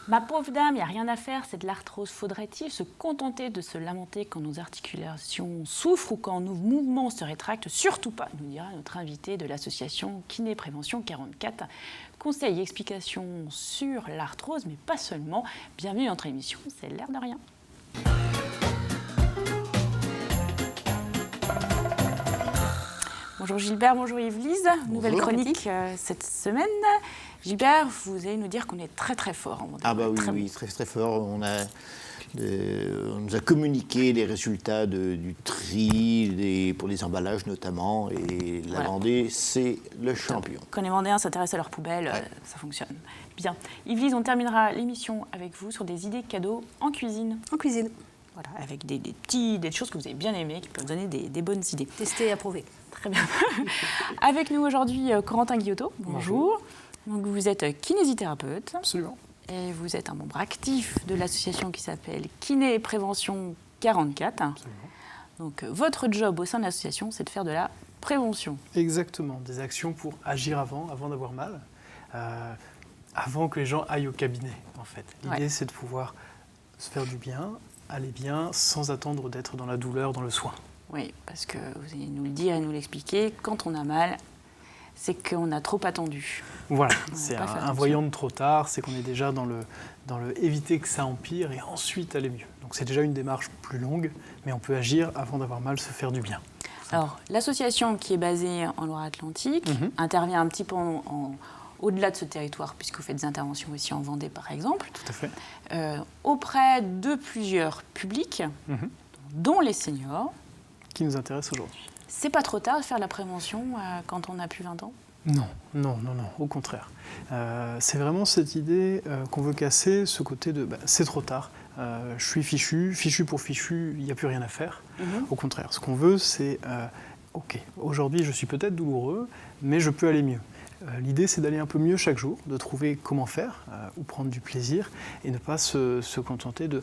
Ma pauvre dame, il n'y a rien à faire, c'est de l'arthrose. Faudrait-il se contenter de se lamenter quand nos articulations souffrent ou quand nos mouvements se rétractent? Surtout pas, nous dira notre invité de l'association Kiné Prévention 44. Conseils et explications sur l'arthrose, mais pas seulement. Bienvenue dans notre émission, c'est l'air de rien. Bonjour Gilbert, bonjour Yves-Lise. Nouvelle chronique cette semaine. Gilbert, vous allez nous dire qu'on est très très fort. Oui, très très fort. On nous a communiqué les résultats du tri, pour les emballages notamment, et la Vendée, c'est le champion. Quand les Vendéens s'intéressent à leurs poubelles, ça fonctionne. Bien. Yves-Lise, on terminera l'émission avec vous sur des idées cadeaux en cuisine. En cuisine. Voilà, avec des choses que vous avez bien aimées, qui peuvent donner des bonnes idées. Tester et approuver. Très bien. Avec nous aujourd'hui, Corentin Guillotot. Bonjour. Donc, vous êtes kinésithérapeute. Absolument. Et vous êtes un membre actif de l'association qui s'appelle Kiné Prévention 44. Absolument. Donc, votre job au sein de l'association, c'est de faire de la prévention. Exactement. Des actions pour agir avant d'avoir mal, avant que les gens aillent au cabinet, en fait. L'idée, c'est de pouvoir se faire du bien, aller bien, sans attendre d'être dans la douleur, dans le soin. Oui, parce que vous allez nous le dire et nous l'expliquer, quand on a mal, c'est qu'on a trop attendu. Voilà, c'est un voyant de trop tard, c'est qu'on est déjà dans le éviter que ça empire et ensuite aller mieux. Donc c'est déjà une démarche plus longue, mais on peut agir avant d'avoir mal, se faire du bien. Alors, l'association qui est basée en Loire-Atlantique intervient un petit peu au-delà de ce territoire, puisque vous faites des interventions aussi en Vendée, par exemple. Tout à fait. Auprès de plusieurs publics, dont les seniors. Qui nous intéresse aujourd'hui. C'est pas trop tard de faire de la prévention quand on a plus 20 ans? Non, au contraire. C'est vraiment cette idée qu'on veut casser, ce côté de c'est trop tard, je suis fichu pour fichu, il n'y a plus rien à faire. Au contraire, ce qu'on veut, c'est ok, aujourd'hui je suis peut-être douloureux, mais je peux aller mieux. L'idée, c'est d'aller un peu mieux chaque jour, de trouver comment faire, ou prendre du plaisir, et ne pas se contenter de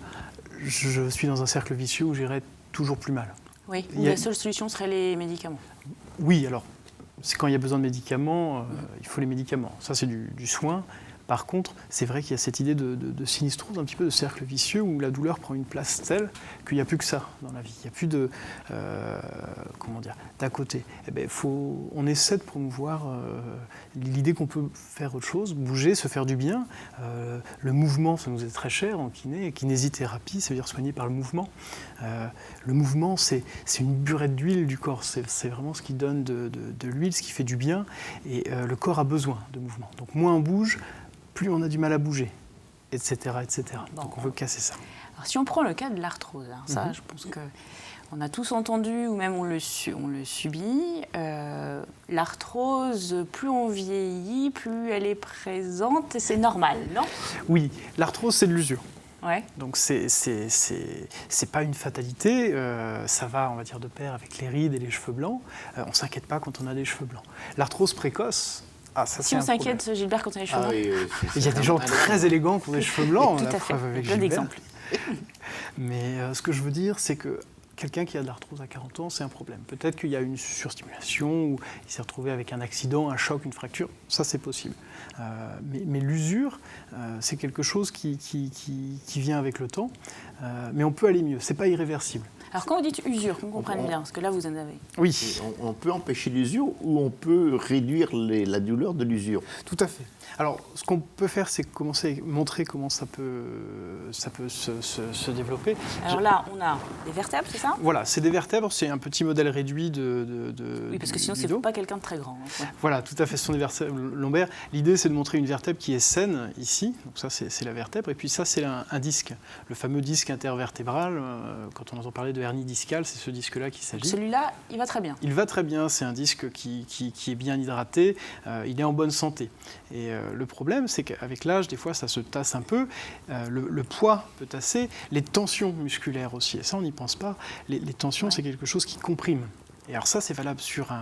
je suis dans un cercle vicieux où j'irai toujours plus mal. Oui, la seule solution serait les médicaments. Oui, alors, c'est quand il y a besoin de médicaments, il faut les médicaments. Ça, c'est du soin. Par contre, c'est vrai qu'il y a cette idée de sinistrose, un petit peu de cercle vicieux, où la douleur prend une place telle qu'il n'y a plus que ça dans la vie. Il n'y a plus d'à côté. On essaie de promouvoir l'idée qu'on peut faire autre chose, bouger, se faire du bien. Le mouvement, ça nous est très cher en kiné. Kinésithérapie, ça veut dire soigner par le mouvement. Le mouvement, c'est une burette d'huile du corps. C'est vraiment ce qui donne de l'huile, ce qui fait du bien. Et le corps a besoin de mouvement. Donc moins on bouge, plus on a du mal à bouger, etc. Donc on veut casser ça. Alors si on prend le cas de l'arthrose, ça je pense qu'on a tous entendu, ou même on le subit, l'arthrose, plus on vieillit, plus elle est présente, et c'est normal, non? Oui, l'arthrose c'est de l'usure. Ouais. Donc c'est pas une fatalité, ça va, on va dire, de pair avec les rides et les cheveux blancs. On ne s'inquiète pas quand on a des cheveux blancs. L'arthrose précoce, si on s'inquiète, Gilbert, quand on a les cheveux blancs. Il y a des gens très élégants qui ont des cheveux blancs. Tout à fait, il y a plein d'exemples. Mais ce que je veux dire, c'est que quelqu'un qui a de l'arthrose à 40 ans, c'est un problème. Peut-être qu'il y a une surstimulation, ou il s'est retrouvé avec un accident, un choc, une fracture, ça c'est possible. Mais l'usure, c'est quelque chose qui vient avec le temps, mais on peut aller mieux, c'est pas irréversible. Alors quand vous dites usure, qu'on comprenne bien, parce que là vous en avez. Oui. On peut empêcher l'usure ou on peut réduire la douleur de l'usure. Tout à fait. Alors, ce qu'on peut faire, c'est commencer à montrer comment ça peut se développer. Alors là, on a des vertèbres, c'est ça? Voilà, c'est des vertèbres, c'est un petit modèle réduit Oui, parce que sinon, c'est pas quelqu'un de très grand. Ouais. Voilà, tout à fait, ce sont des vertèbres lombaires. L'idée, c'est de montrer une vertèbre qui est saine, ici. Donc ça, c'est la vertèbre. Et puis ça, c'est un disque, le fameux disque intervertébral. Quand on entend parler de hernie discale, c'est ce disque-là qu'il s'agit. Celui-là, il va très bien. Il va très bien, c'est un disque qui est bien hydraté, il est en bonne santé. Et le problème, c'est qu'avec l'âge, des fois, ça se tasse un peu. Le poids peut tasser, les tensions musculaires aussi. Et ça, on n'y pense pas. Les tensions, c'est quelque chose qui comprime. Et alors ça, c'est valable sur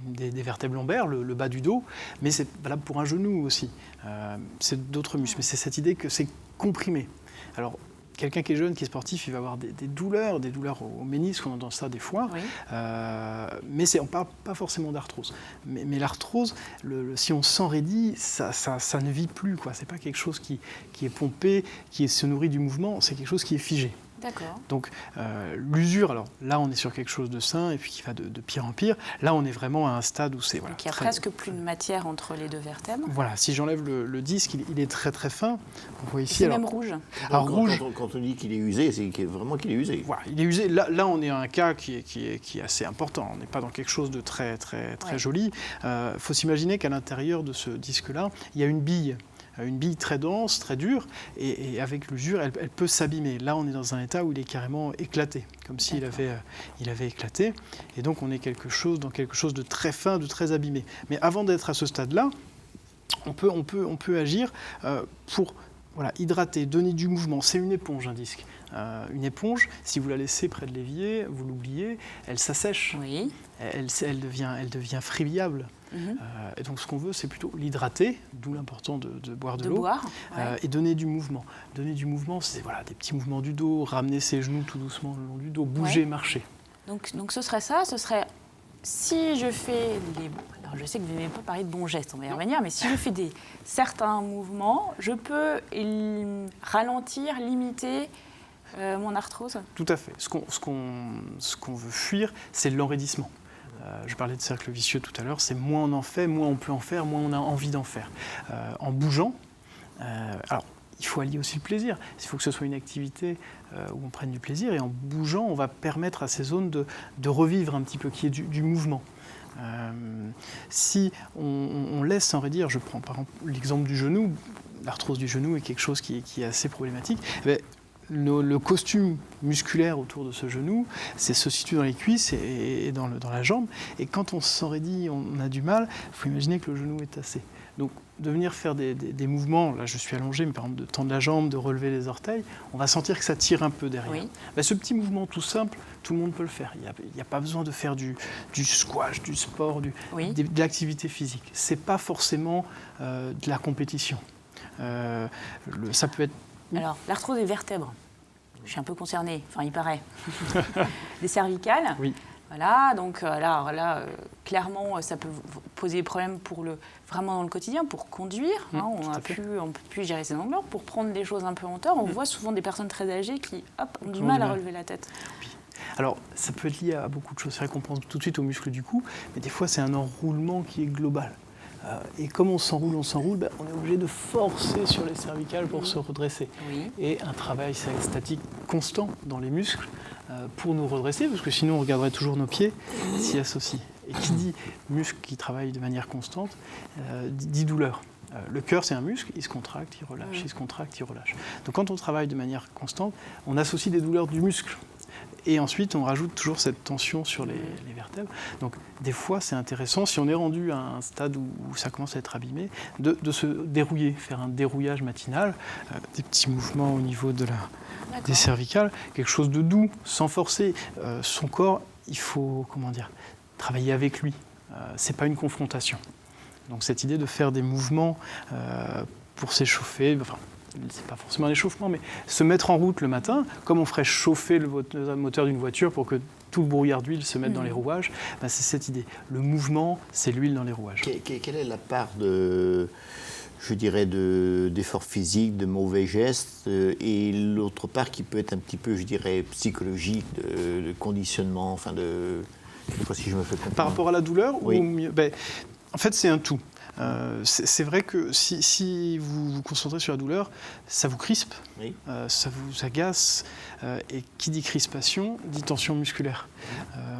des vertèbres lombaires, le bas du dos, mais c'est valable pour un genou aussi. C'est d'autres muscles, mais c'est cette idée que c'est comprimé. Alors, quelqu'un qui est jeune, qui est sportif, il va avoir des douleurs au ménisque, on entend ça des fois, Oui. mais on ne parle pas forcément d'arthrose. Mais l'arthrose, si on s'enraidit, ça ne vit plus, quoi. C'est pas quelque chose qui est pompé, qui se nourrit du mouvement, c'est quelque chose qui est figé. D'accord. Donc l'usure, alors là on est sur quelque chose de sain et puis qui va de pire en pire. Là on est vraiment à un stade où c'est... Voilà, Donc il n'y a presque plus de matière entre les deux vertèbres. Voilà, si j'enlève le disque, il est très très fin. On voit ici. C'est même rouge. Alors, rouge. Quand on dit qu'il est usé, c'est vraiment qu'il est usé. Voilà, il est usé. Là on est à un cas qui est assez important. On n'est pas dans quelque chose de très joli. Il faut s'imaginer qu'à l'intérieur de ce disque-là, il y a une bille très dense, très dure, et avec l'usure, elle peut s'abîmer. Là, on est dans un état où il est carrément éclaté, comme s'il avait éclaté. Et donc, on est dans quelque chose de très fin, de très abîmé. Mais avant d'être à ce stade-là, on peut agir pour hydrater, donner du mouvement. C'est une éponge, un disque. Une éponge, si vous la laissez près de l'évier, vous l'oubliez, elle s'assèche. Oui. Elle devient friable. Et donc ce qu'on veut, c'est plutôt l'hydrater, d'où l'important de boire de l'eau, et donner du mouvement. Donner du mouvement, c'est des petits mouvements du dos, ramener ses genoux tout doucement le long du dos, bouger, marcher. Donc ce serait ça, si je fais alors je sais que vous n'aimez pas parler de bons gestes, on va y revenir, mais si je fais certains mouvements, je peux ralentir, limiter mon arthrose. Tout à fait. Ce qu'on veut fuir, c'est l'enraidissement. Je parlais de cercle vicieux tout à l'heure, c'est moins on en fait, moins on peut en faire, moins on a envie d'en faire. En bougeant, alors il faut allier aussi le plaisir, il faut que ce soit une activité où on prenne du plaisir, et en bougeant, on va permettre à ces zones de revivre un petit peu, qu'il y ait du mouvement. Si on laisse s'enraidir, je prends par exemple l'exemple du genou, l'arthrose du genou est quelque chose qui est assez problématique. Le costume musculaire autour de ce genou, se situe dans les cuisses et dans la jambe. Et quand on s'enraidit, on a du mal, il faut imaginer que le genou est tassé. Donc de venir faire des mouvements, là je suis allongé, mais par exemple de tendre la jambe, de relever les orteils, on va sentir que ça tire un peu derrière. Oui. Ce petit mouvement tout simple, tout le monde peut le faire. Il n'y a pas besoin de faire du squash, du sport, de l'activité physique. Ce n'est pas forcément de la compétition. Ça peut être... Alors, l'arthrose des vertèbres, je suis un peu concernée, enfin il paraît. Des cervicales. Oui. Voilà, donc là, clairement, ça peut poser des problèmes vraiment dans le quotidien, pour conduire. On ne peut plus gérer ses angles, pour prendre des choses un peu en hauteur. On voit souvent des personnes très âgées qui ont du mal à relever la tête. Oui. Alors, ça peut être lié à beaucoup de choses. C'est vrai qu'on pense tout de suite aux muscles du cou, mais des fois, c'est un enroulement qui est global. Et comme on s'enroule, on est obligé de forcer sur les cervicales pour se redresser. Oui. Et un travail statique constant dans les muscles pour nous redresser, parce que sinon on regarderait toujours nos pieds, s'y associe. Et qui dit muscle qui travaille de manière constante, dit douleur. Le cœur, c'est un muscle, il se contracte, il relâche, il se contracte, il relâche. Donc quand on travaille de manière constante, on associe des douleurs du muscle. Et ensuite, on rajoute toujours cette tension sur les vertèbres. Donc, des fois, c'est intéressant, si on est rendu à un stade où ça commence à être abîmé, de se dérouiller, faire un dérouillage matinal, des petits mouvements au niveau des cervicales, quelque chose de doux, sans forcer. Son corps, il faut, travailler avec lui. C'est pas une confrontation. Donc, cette idée de faire des mouvements pour s'échauffer, c'est pas forcément un échauffement, mais se mettre en route le matin, comme on ferait chauffer le moteur d'une voiture pour que tout le brouillard d'huile se mette dans les rouages, c'est cette idée. Le mouvement, c'est l'huile dans les rouages. Quelle est la part d'effort physique, de mauvais gestes, et l'autre part qui peut être un petit peu, psychologique, de conditionnement, je ne sais pas si je me fais comprendre. Par rapport à la douleur, oui. Ou mieux, en fait, c'est un tout. C'est vrai que si vous vous concentrez sur la douleur, ça vous crispe, oui. Ça vous agace, et qui dit crispation, dit tension musculaire.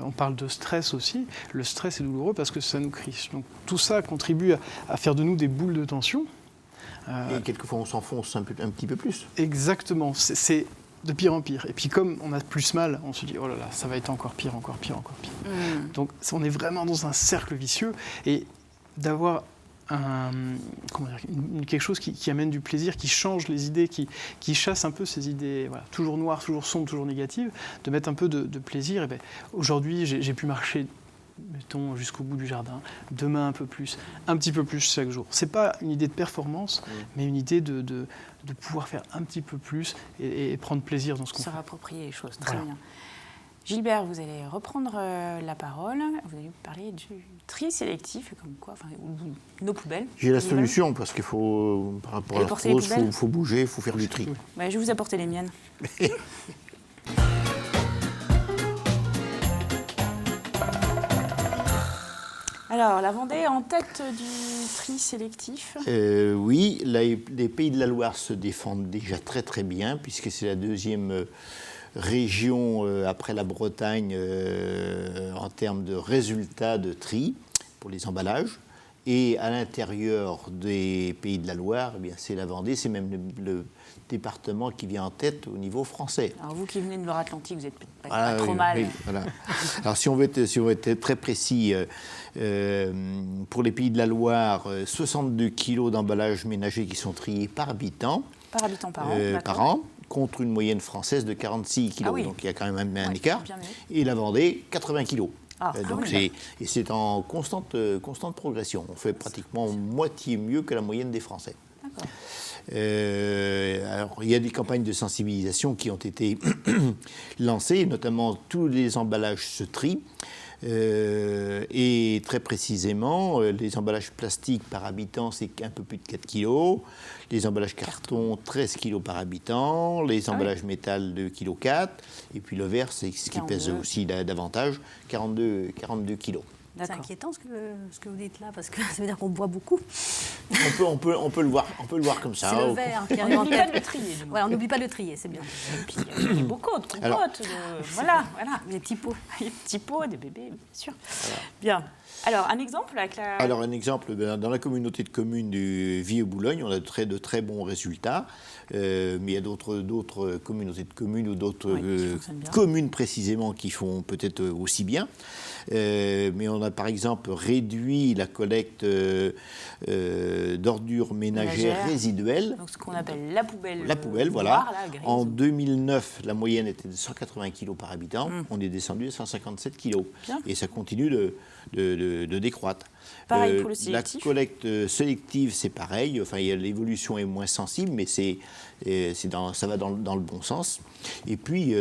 On parle de stress aussi. Le stress est douloureux parce que ça nous crispe. Donc tout ça contribue à faire de nous des boules de tension. Et quelquefois on s'enfonce un petit peu plus. Exactement, c'est de pire en pire. Et puis comme on a plus mal, on se dit oh là là, ça va être encore pire, encore pire, encore pire. Donc on est vraiment dans un cercle vicieux, et d'avoir quelque chose qui amène du plaisir, qui change les idées, qui chasse un peu ces idées toujours noires, toujours sombres, toujours négatives, de mettre un peu de plaisir. Et aujourd'hui, j'ai pu marcher mettons jusqu'au bout du jardin, demain un peu plus, un petit peu plus chaque jour. C'est pas une idée de performance, mais une idée de pouvoir faire un petit peu plus et prendre plaisir dans ce qu'on fait. Se réapproprier les choses, très Voilà. bien. Gilbert, vous allez reprendre la parole. Vous allez parler du tri sélectif, comme quoi, enfin, ou nos poubelles. J'ai la Les solution parce qu'il faut, par rapport à Et porter les l'arthrose, poubelles il faut bouger, il faut faire du tri. poubelles. Ouais, je vais vous apporter les miennes. Alors, la Vendée est en tête du tri sélectif. Oui, les Pays de la Loire se défendent déjà très très bien, puisque c'est la deuxième région après la Bretagne en termes de résultats de tri pour les emballages. Et à l'intérieur des Pays de la Loire, eh bien, c'est la Vendée, c'est même le département qui vient en tête au niveau français. Alors, vous qui venez de Loire-Atlantique, vous n'êtes pas, Ah, pas trop oui, mal. oui, voilà. Alors, si on veut être très précis, pour les Pays de la Loire, 62 kilos d'emballages ménagers qui sont triés par habitant. Par habitant par an, par an, contre une moyenne française de 46 kilos. Ah oui. Donc, il y a quand même un Ouais, écart. bien mieux. Et la Vendée, 80 kilos. Ah, Donc oui. c'est en constante progression. On fait pratiquement moitié mieux que la moyenne des Français. D'accord. Alors, il y a des campagnes de sensibilisation qui ont été lancées, notamment tous les emballages se trient. Et très précisément, les emballages plastiques par habitant, c'est un peu plus de 4 kilos. Les emballages carton, 13 kilos par habitant. Les emballages métal, 2,4 kg. Et puis le verre, c'est ce qui 42. pèse aussi davantage, 42 kilos. C'est D'accord. inquiétant ce que vous dites là, parce que ça veut dire qu'on boit beaucoup. On peut le voir comme ça. C'est le verre qui On arrive en n'oublie pas tête. de le trier. du Ouais, on n'oublie pas de le trier, c'est bien. Et puis, il y a beaucoup de compotes. Alors- Voilà. Les petits pots. Les petits pots, des bébés, bien sûr. Bien. Alors, un exemple avec la... Alors, un exemple, dans la communauté de communes du Vieux-Boulogne, on a de très bons résultats, mais il y a d'autres communautés de communes ou d'autres Oui, qui fonctionnent bien. communes précisément qui font peut-être aussi bien. Mais on a par exemple réduit la collecte d'ordures ménagères Ménagères. résiduelles. Donc, ce qu'on appelle la poubelle. La poubelle, voilà. noire, là, grise. En 2009, la moyenne était de 180 kg par habitant. On est descendu à 157 kg. Bien. Et ça continue de décroître. Pareil pour le La sélectif. collecte sélective, c'est pareil. Enfin, l'évolution est moins sensible, mais ça va dans le bon sens. Et puis,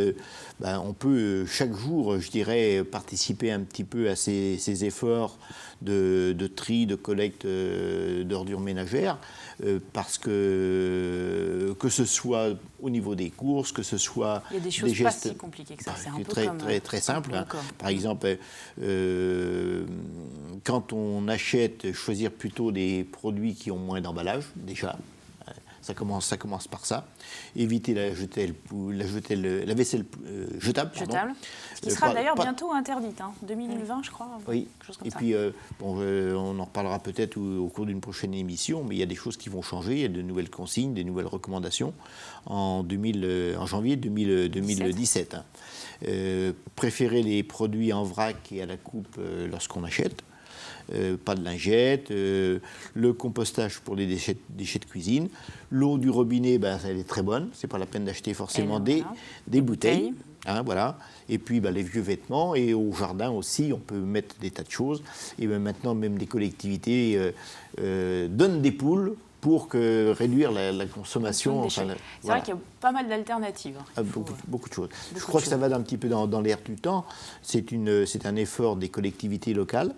on peut chaque jour, je dirais, participer un petit peu à ces efforts de tri, de collecte d'ordures ménagères, parce que ce soit au niveau des courses, que ce soit Il y a des choses pas gestes si compliquées que ça. C'est un peu très, comme... très, très simple. Hein. D'accord. Par exemple, quand on achète, choisir plutôt des produits qui ont moins d'emballage, déjà. Ça commence par ça. Éviter la vaisselle jetable. Pardon. Jetable. Qui sera d'ailleurs pas- bientôt interdite. 2020, je crois. Oui, Quelque chose comme et ça. puis on en reparlera peut-être au cours d'une prochaine émission, mais il y a des choses qui vont changer, il y a de nouvelles consignes, des nouvelles recommandations en janvier 2017. Hein. Préférer les produits en vrac et à la coupe lorsqu'on achète. Pas de lingettes, le compostage pour les déchets de cuisine. L'eau du robinet, elle est très bonne, c'est pas la peine d'acheter forcément Et voilà. des bouteilles. Hein, voilà. Et puis les vieux vêtements, et au jardin aussi, on peut mettre des tas de choses. Et maintenant, même des collectivités donnent des poules pour réduire la consommation. C'est Enfin, vrai voilà. qu'il y a pas mal d'alternatives. Ah, beaucoup de choses. Je crois que ça va un petit peu dans l'air du temps. C'est un effort des collectivités locales.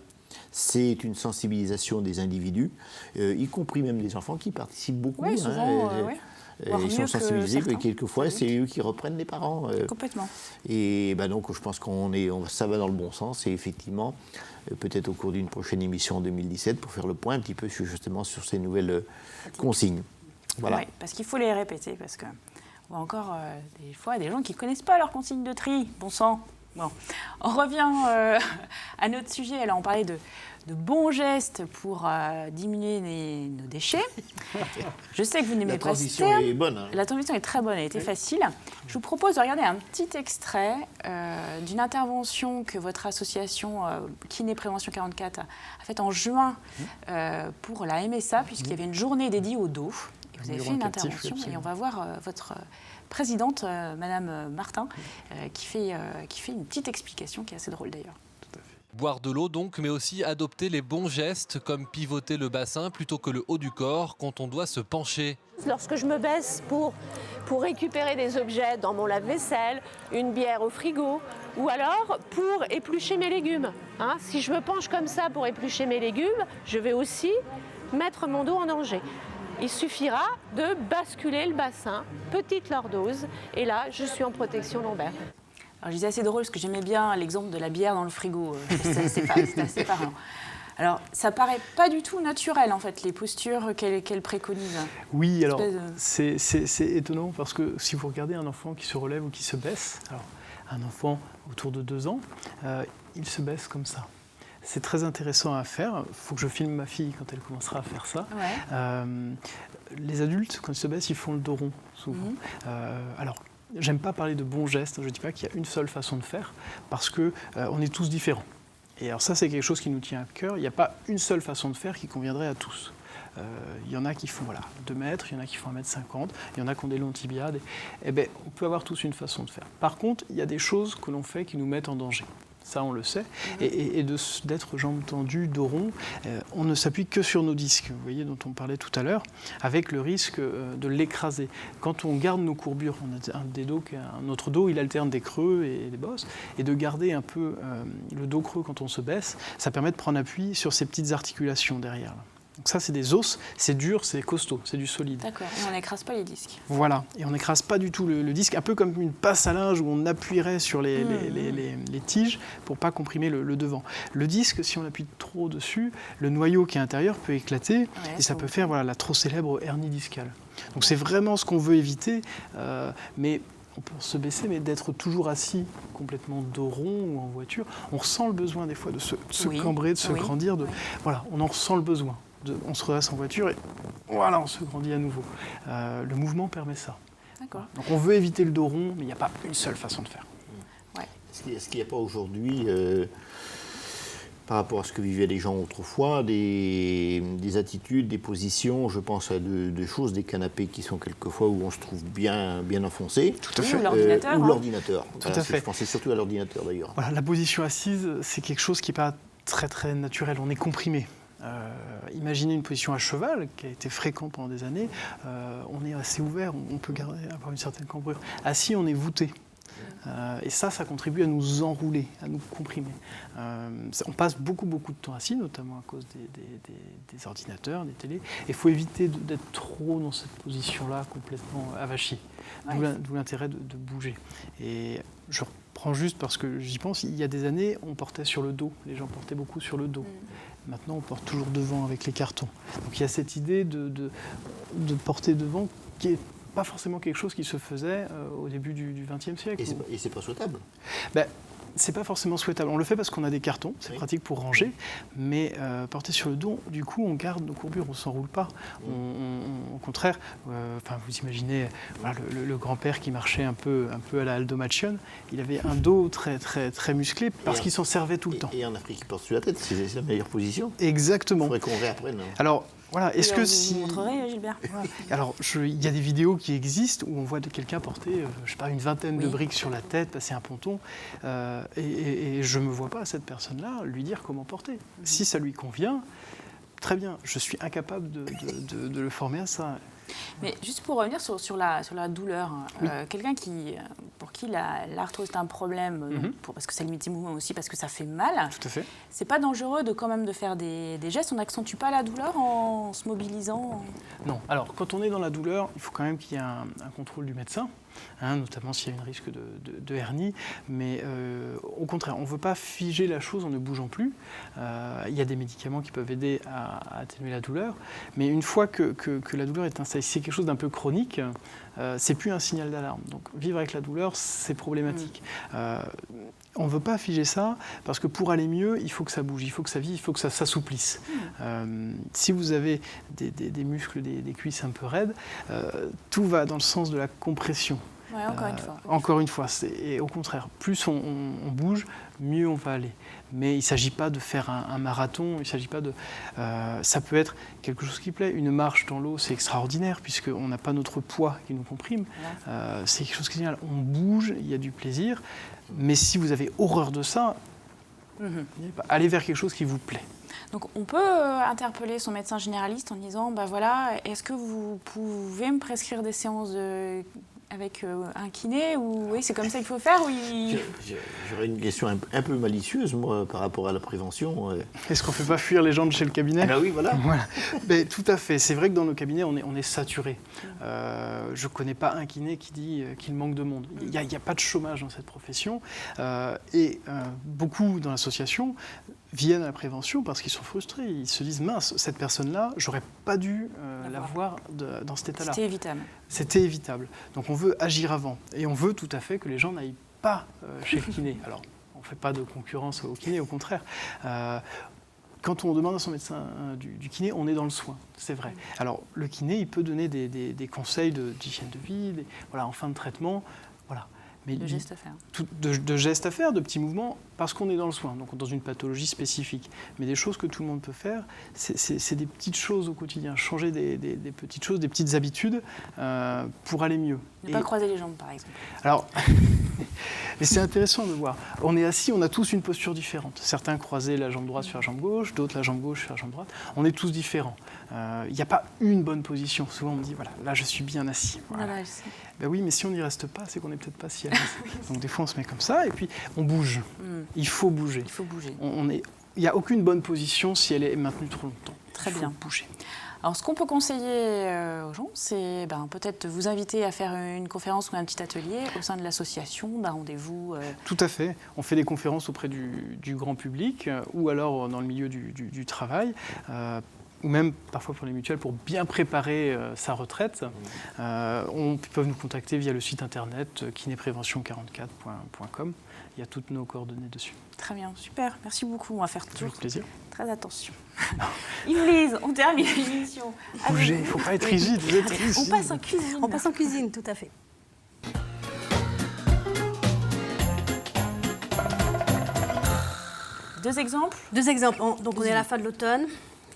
C'est une sensibilisation des individus, y compris même des enfants qui participent beaucoup. Oui, souvent, oui. Voire Ils mieux sont que sensibilisés, certains. mais quelquefois, c'est eux qui reprennent les parents. Complètement. Et donc, je pense ça va dans le bon sens. Et effectivement, peut-être au cours d'une prochaine émission en 2017, pour faire le point un petit peu justement sur ces nouvelles consignes. Voilà. Oui, parce qu'il faut les répéter, parce qu'on voit encore des fois des gens qui ne connaissent pas leurs consignes de tri. Bon sang. Bon. On revient à notre sujet. Alors, on parlait de bons gestes pour diminuer nos déchets. Je sais que vous n'aimez La pas ce transition terme. est bonne. Hein. La transition est très bonne, elle était facile. Je vous propose de regarder un petit extrait d'une intervention que votre association Kiné Prévention 44 a faite en juin pour la MSA, puisqu'il y avait une journée dédiée au dos. Et vous avez fait une intervention et on va voir votre présidente, Madame Martin, qui fait une petite explication qui est assez drôle d'ailleurs. Boire de l'eau donc, mais aussi adopter les bons gestes comme pivoter le bassin plutôt que le haut du corps quand on doit se pencher. Lorsque je me baisse pour récupérer des objets dans mon lave-vaisselle, une bière au frigo, ou alors pour éplucher mes légumes. Si je me penche comme ça pour éplucher mes légumes, je vais aussi mettre mon dos en danger. Il suffira de basculer le bassin, petite lordose, et là, je suis en protection lombaire. Alors, je disais assez drôle parce que j'aimais bien l'exemple de la bière dans le frigo. C'était assez parlant. Alors, ça paraît pas du tout naturel, en fait, les postures qu'elle préconise. Oui, alors, c'est étonnant parce que si vous regardez un enfant qui se relève ou qui se baisse, alors, un enfant autour de 2 ans, il se baisse comme ça. C'est très intéressant à faire. Il faut que je filme ma fille quand elle commencera à faire ça. Ouais. Les adultes, quand ils se baissent, ils font le dos rond, souvent. Alors, j'aime pas parler de bons gestes. Je ne dis pas qu'il y a une seule façon de faire, parce qu'on est tous différents. Et alors ça, c'est quelque chose qui nous tient à cœur. Il n'y a pas une seule façon de faire qui conviendrait à tous. Il y en a qui font 2 mètres, il y en a qui font 1,50 m, il y en a qui ont des longs tibias. On peut avoir tous une façon de faire. Par contre, il y a des choses que l'on fait qui nous mettent en danger. Ça, on le sait. Et d'être jambes tendues, dos rond, on ne s'appuie que sur nos disques, vous voyez, dont on parlait tout à l'heure, avec le risque de l'écraser. Quand on garde nos courbures, on a notre dos, il alterne des creux et des bosses, et de garder un peu le dos creux quand on se baisse, ça permet de prendre appui sur ces petites articulations derrière. Donc ça, c'est des os, c'est dur, c'est costaud, c'est du solide. D'accord, et on n'écrase pas les disques. Voilà, et on n'écrase pas du tout le disque, un peu comme une passe à linge où on appuierait sur les tiges pour ne pas comprimer le devant. Le disque, si on appuie trop dessus, le noyau qui est à l'intérieur peut éclater et ça peut faire la trop célèbre hernie discale. Donc c'est vraiment ce qu'on veut éviter, mais on peut se baisser, mais d'être toujours assis complètement dos rond ou en voiture, on ressent le besoin des fois de se cambrer, de se grandir, voilà, on en ressent le besoin. On se redresse en voiture et voilà, on se grandit à nouveau. Le mouvement permet ça. D'accord. Donc on veut éviter le dos rond, mais il n'y a pas une seule façon de faire. Ouais. Est-ce qu'il n'y a pas aujourd'hui, par rapport à ce que vivaient les gens autrefois, des attitudes, des positions, je pense à deux choses, des canapés qui sont quelquefois où on se trouve bien enfoncé. Tout à fait. Ou l'ordinateur. Ou l'ordinateur. Tout à fait. Je pensais surtout à l'ordinateur d'ailleurs. Voilà, la position assise, c'est quelque chose qui n'est pas très très naturel. On est comprimé. Imaginez une position à cheval qui a été fréquente pendant des années. On est assez ouvert, on peut avoir une certaine cambrure. Assis, on est voûté. Et ça contribue à nous enrouler, à nous comprimer. On passe beaucoup de temps assis, notamment à cause des ordinateurs, des télés. Et il faut éviter d'être trop dans cette position-là, complètement avachie. D'où l'intérêt de bouger. Et je reprends juste parce que j'y pense, il y a des années, on portait sur le dos. Les gens portaient beaucoup sur le dos. Maintenant, on porte toujours devant avec les cartons. Donc il y a cette idée de porter devant qui est pas forcément quelque chose qui se faisait au début du XXe siècle. Et c'est pas souhaitable. C'est pas forcément souhaitable. On le fait parce qu'on a des cartons, c'est pratique pour ranger, mais porter sur le dos, du coup, on garde nos courbures, on s'enroule pas. Au contraire, vous imaginez le grand-père qui marchait un peu à la Aldo Machion, il avait un dos très, très, très musclé parce qu'il s'en servait tout le temps. Et en Afrique, il porte sur la tête, c'est la meilleure position. Exactement. Il faudrait qu'on réapprenne. Alors, voilà, est-ce que si... Vous montrerez, Gilbert. Alors, il y a des vidéos qui existent où on voit quelqu'un porter, une vingtaine de briques sur la tête, passer un ponton, et je ne me vois pas, cette personne-là, lui dire comment porter. Si ça lui convient, très bien, je suis incapable de le former à ça. Mais juste pour revenir sur la douleur, quelqu'un pour qui l'arthrose est un problème, parce que ça limite ses mouvements aussi, parce que ça fait mal, tout à fait. C'est pas dangereux quand même de faire des gestes? On n'accentue pas la douleur en se mobilisant? Non. Alors, quand on est dans la douleur, il faut quand même qu'il y ait un contrôle du médecin. Notamment s'il y a un risque de hernie, mais au contraire, on ne veut pas figer la chose en ne bougeant plus. Il y a des médicaments qui peuvent aider à atténuer la douleur, mais une fois que la douleur est installée, si c'est quelque chose d'un peu chronique, c'est plus un signal d'alarme. Donc vivre avec la douleur, c'est problématique. On ne veut pas figer ça, parce que pour aller mieux, il faut que ça bouge, il faut que ça vive, il faut que ça s'assouplisse. Si vous avez des muscles, des cuisses un peu raides, tout va dans le sens de la compression. Ouais, encore une fois. Et au contraire, plus on bouge, mieux on va aller. Mais il ne s'agit pas de faire un marathon, il s'agit pas de... ça peut être quelque chose qui plaît. Une marche dans l'eau, c'est extraordinaire, puisqu'on n'a pas notre poids qui nous comprime. C'est quelque chose qui est génial. On bouge, il y a du plaisir. Mais si vous avez horreur de ça, Allez vers quelque chose qui vous plaît. Donc on peut interpeller son médecin généraliste en disant est-ce que vous pouvez me prescrire des séances avec un kiné ou oui, c'est comme ça qu'il faut faire J'aurais une question un peu malicieuse, moi, par rapport à la prévention. Est-ce qu'on ne fait pas fuir les gens de chez le cabinet ? Ah oui, voilà. Mais, tout à fait. C'est vrai que dans nos cabinets, on est saturé. Je ne connais pas un kiné qui dit qu'il manque de monde. Il n'y a pas de chômage dans cette profession. Beaucoup dans l'association viennent à la prévention parce qu'ils sont frustrés. Ils se disent, mince, cette personne-là, j'aurais pas dû la voir dans cet état-là. C'était évitable. C'était évitable. Donc on veut agir avant. Et on veut tout à fait que les gens n'aillent pas chez le kiné. Alors, on ne fait pas de concurrence au kiné, au contraire. Quand on demande à son médecin du kiné, on est dans le soin, c'est vrai. Alors, le kiné, il peut donner des conseils d'hygiène de vie, en fin de traitement, voilà. Mais de gestes à faire. De gestes à faire, de petits mouvements, parce qu'on est dans le soin, donc dans une pathologie spécifique. Mais des choses que tout le monde peut faire, c'est des petites choses au quotidien, changer des petites choses, des petites habitudes pour aller mieux. Ne pas croiser les jambes, par exemple. Alors, mais c'est intéressant de voir. On est assis, on a tous une posture différente. Certains croisaient la jambe droite sur la jambe gauche, d'autres la jambe gauche sur la jambe droite. On est tous différents. Il n'y a pas une bonne position. Souvent, on me dit, voilà, là, je suis bien assis. Voilà. Ben oui, mais si on n'y reste pas, c'est qu'on n'est peut-être pas si à l'aise. Donc des fois, on se met comme ça et puis on bouge. Il faut bouger. Il faut bouger. Il n'y a aucune bonne position si elle est maintenue trop longtemps. Très bien. Il faut bouger. Alors, ce qu'on peut conseiller aux gens, c'est peut-être vous inviter à faire une conférence ou un petit atelier au sein de l'association, d'un rendez-vous. Tout à fait. On fait des conférences auprès du grand public ou alors dans le milieu du travail. Ou même parfois pour les mutuelles, pour bien préparer sa retraite. Ils peuvent nous contacter via le site internet kinéprevention44.com. Il y a toutes nos coordonnées dessus. Très bien, super, merci beaucoup. On va faire toujours Avec plaisir. très attention. Yves-Lise, on termine l'émission. Bougez, il ne faut pas être rigide. Vous êtes rigide. On passe en cuisine. On passe en cuisine, tout à fait. Deux exemples. Donc on est à la fin de l'automne.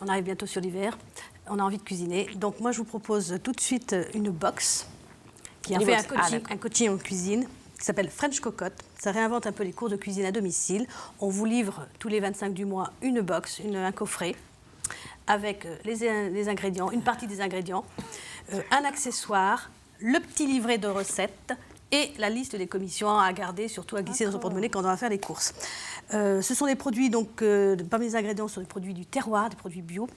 On arrive bientôt sur l'hiver, on a envie de cuisiner. Donc moi, je vous propose tout de suite une box qui a fait un coaching en cuisine qui s'appelle French Cocotte. Ça réinvente un peu les cours de cuisine à domicile. On vous livre tous les 25 du mois une box, un coffret avec les ingrédients, une partie des ingrédients, un accessoire, le petit livret de recettes et la liste des commissions à garder, surtout à glisser dans son porte-monnaie quand on va faire les courses. Ce sont des produits, parmi les ingrédients, ce sont des produits du terroir, des produits bio,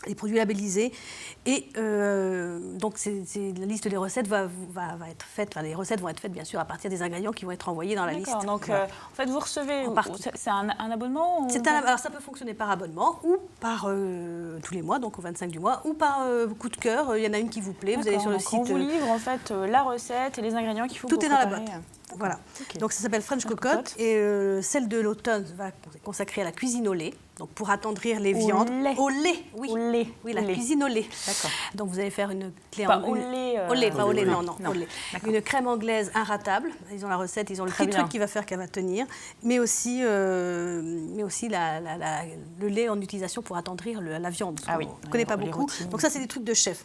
des produits labellisés. Et donc, la liste des recettes va être faite, les recettes vont être faites, bien sûr, à partir des ingrédients qui vont être envoyés dans la liste. Donc, voilà. en fait, vous recevez, c'est un abonnement Alors, ça peut fonctionner par abonnement ou par tous les mois, donc au 25 du mois, ou par coup de cœur. Il y en a une qui vous plaît, vous allez sur le site. On vous livre, en fait, la recette et les ingrédients qu'il faut Tout pour est dans la préparer. boîte. Voilà. Okay. Donc ça s'appelle French Cocotte et celle de l'automne va consacrer à la cuisine au lait. Donc pour attendrir les viandes. Au lait, oui. Au lait. Oui, la cuisine au lait. D'accord. Donc vous allez faire une clé pas en au lait. Au lait, pas au lait, non. Au lait. Une crème anglaise inratable. Ils ont la recette, ils ont le petit truc qui va faire qu'elle va tenir. Mais aussi le lait en utilisation pour attendrir la viande. Ah oui. On ne connaît pas beaucoup. Donc ça, c'est des trucs de chef.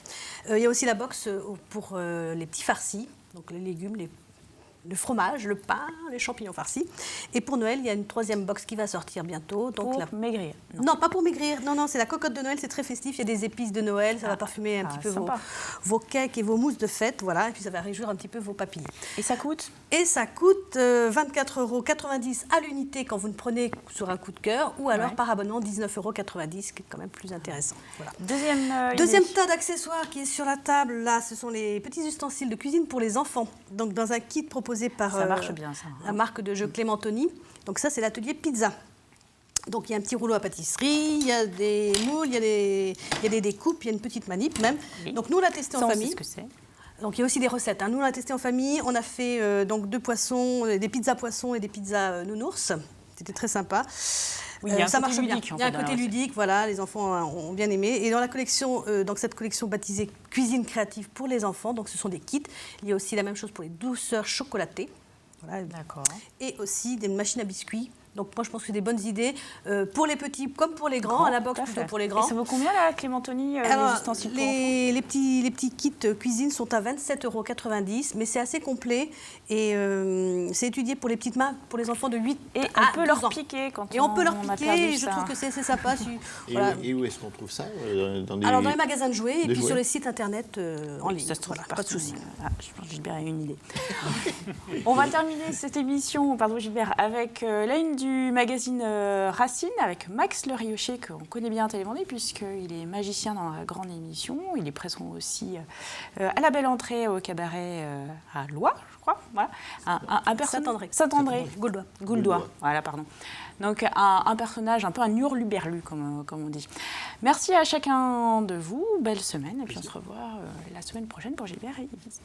Il y a aussi la box pour les petits farcis. Donc les légumes, le fromage, le pain, les champignons farcis. Et pour Noël, il y a une troisième box qui va sortir bientôt. Donc pour maigrir. Non, pas pour maigrir. Non, c'est la cocotte de Noël, c'est très festif. Il y a des épices de Noël, ça va parfumer un petit peu vos cakes et vos mousses de fête. Voilà, et puis ça va réjouir un petit peu vos papilles. Et ça coûte ? Et ça coûte 24,90 € à l'unité quand vous le prenez sur un coup de cœur, ou alors par abonnement 19,90 €, ce qui est quand même plus intéressant. Voilà. Deuxième tas d'accessoires qui est sur la table, là, ce sont les petits ustensiles de cuisine pour les enfants. Donc dans un kit proposé par ça marche bien, ça. la marque de jeux Clémentoni. Donc ça, c'est l'atelier pizza. Donc il y a un petit rouleau à pâtisserie, il y a des moules, il y a des découpes, il y a une petite manip même. Oui. Donc nous, on l'a testé en famille. On sait ce que c'est. Donc il y a aussi des recettes. Nous, on l'a testé en famille. On a fait donc 2 poissons, des pizzas poissons et des pizzas nounours. C'était très sympa. Oui, ça marche bien. Il y a un côté ludique, voilà, les enfants ont bien aimé. Et dans la collection, cette collection baptisée Cuisine créative pour les enfants, donc ce sont des kits. Il y a aussi la même chose pour les douceurs chocolatées. Voilà. D'accord. Et aussi des machines à biscuits. Donc moi je pense que c'est des bonnes idées pour les petits comme pour les grands, à la box plutôt pour les grands. Et ça vaut combien la Clémentoni, Alors, les ustensiles les petits kits cuisine sont à 27,90 €, mais c'est assez complet et c'est étudié pour les petites mains, pour les enfants de 8 et à 12 ans. on peut leur piquer quand Et on peut leur a piquer, perdu et je ça. trouve que c'est assez sympa. Et où est-ce qu'on trouve ça dans Alors dans les magasins de jouets et Des puis jouets. sur les sites internet en ligne. Ça se trouve Voilà, pas de partout. souci. Je pense que Gilbert a une idée. On va terminer cette émission, pardon Gilbert, avec la une du magazine Racine, avec Max Le Riochet, qu'on connaît bien à Télévendée, puisqu'il est magicien dans la grande émission. Il est présent aussi à la belle entrée au cabaret à Loire, je crois. Voilà. Saint-André. Gouldois. Voilà, pardon. Donc un personnage, un peu un hurluberlu, comme on dit. Merci à chacun de vous, belle semaine, et puis on se revoit la semaine prochaine pour Gilbert et Élise.